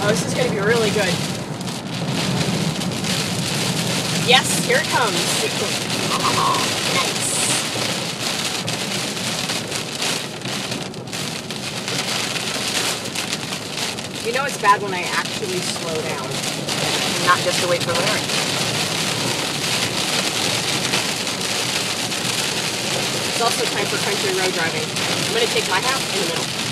Oh, this is going to be really good. Yes, here it comes. Oh, nice. You know it's bad when I actually slow down. Not just to wait for Larry. It's also time for country road driving. I'm going to take my half in the middle.